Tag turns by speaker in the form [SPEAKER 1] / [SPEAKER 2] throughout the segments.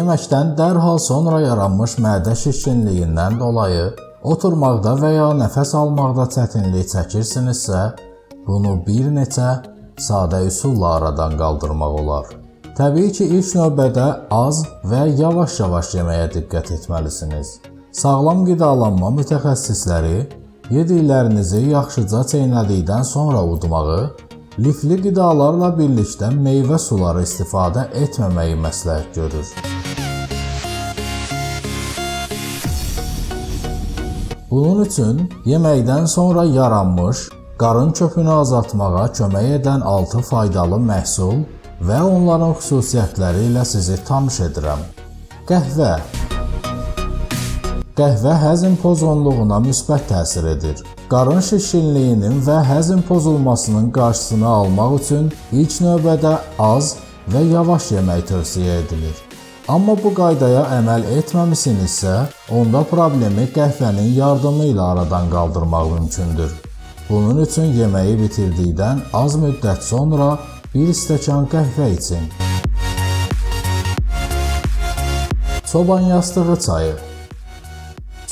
[SPEAKER 1] Yeməkdən dərhal sonra yaranmış mədə şişkinliyindən dolayı oturmaqda və ya nəfəs almaqda çətinlik çəkirsinizsə, bunu bir neçə sadə üsulla aradan qaldırmaq olar. Təbii ki, ilk növbədə az və yavaş-yavaş yeməyə diqqət etməlisiniz. Sağlam qidalanma mütəxəssisləri yediklərinizi yaxşıca çeynədikdən sonra udmağı, lifli qidalarla birlikdə meyvə suları istifadə etməməyi məsləhət görür. Bunun üçün yeməkdən sonra yaranmış, qarın çöpünü azaltmağa kömək edən 6 faydalı məhsul və onların xüsusiyyətləri ilə sizi tanış edirəm. Qəhvə. Qəhvə həzm pozğunluğuna müsbət təsir edir. Qarın şişkinliyinin və həzm pozulmasının qarşısını almaq üçün ilk növbədə az və yavaş yemək tövsiyə edilir. Amma bu qaydaya əməl etməmisinizsə, onda problemi qəhvənin yardımı ilə aradan qaldırmaq mümkündür. Bunun üçün yeməyi bitirdikdən az müddət sonra bir stəkan qəhvə için. Çoban yastığı çayı.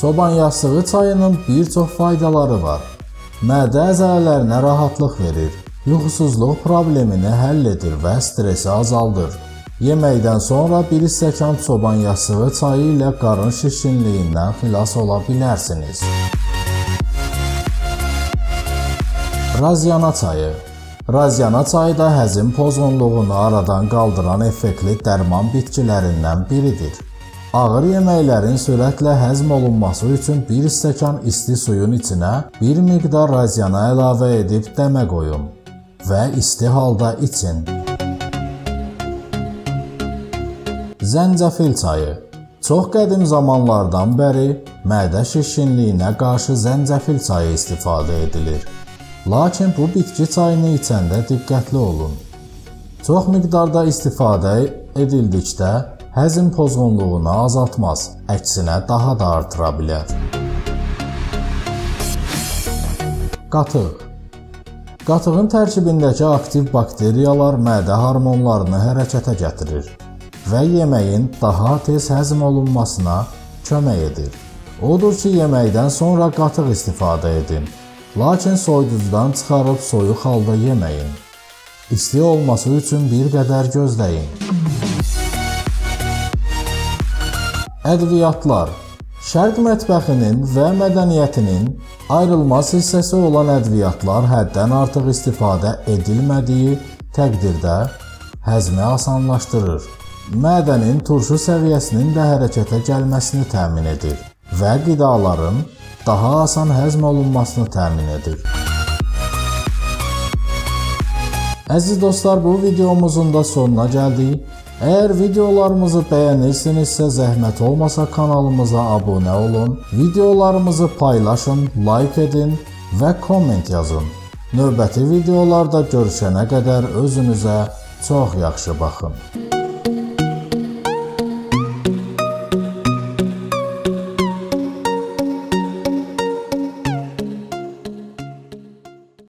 [SPEAKER 1] Çoban yastığı çayının bir çox faydaları var. Mədə əzələlərinə rahatlıq verir, yuxusuzluq problemini həll edir və stresi azaldır. Yeməkdən sonra bir stəkan çoban yastığı çayı ilə qarın şişkinliyindən xilas ola bilərsiniz. Razyana çayı. Razyana çayı da həzm pozğunluğunu aradan qaldıran effektli dərman bitkilərindən biridir. Ağır yeməklərin sürətlə həzm olunması üçün bir stəkan isti suyun içinə bir miqdar razyana əlavə edib dəmə qoyun və isti halda için. Zəncəfil çayı. Çox qədim zamanlardan bəri mədə şişkinliyinə qarşı zəncəfil çayı istifadə edilir. Lakin bu bitki çayını içəndə diqqətli olun. Çox miqdarda istifadə edildikdə həzm pozğunluğunu azaltmaz, əksinə daha da artıra bilər. Qatıq. Qatığın tərkibindəki aktiv bakteriyalar mədə hormonlarını hərəkətə gətirir və yeməyin daha tez həzm olunmasına kömək edir. Odur ki, yeməkdən sonra qatıq istifadə edin, lakin soyuducudan çıxarıb soyuq halda yeməyin. İsti olması üçün bir qədər gözləyin. Ədviyyatlar. Şərq mətbəxinin və mədəniyyətinin ayrılmaz hissəsi olan ədviyyatlar həddən artıq istifadə edilmədiyi təqdirdə həzmi asanlaşdırır. Mədənin turşu səviyyəsinin də hərəkətə gəlməsini təmin edir və qidaların daha asan həzm olunmasını təmin edir. Əziz dostlar, bu videomuzun da sonuna gəldik. Əgər videolarımızı bəyənirsinizsə, zəhmət olmasa kanalımıza abunə olun, videolarımızı paylaşın, like edin və komment yazın. Növbəti videolarda görüşənə qədər özünüzə çox yaxşı baxın.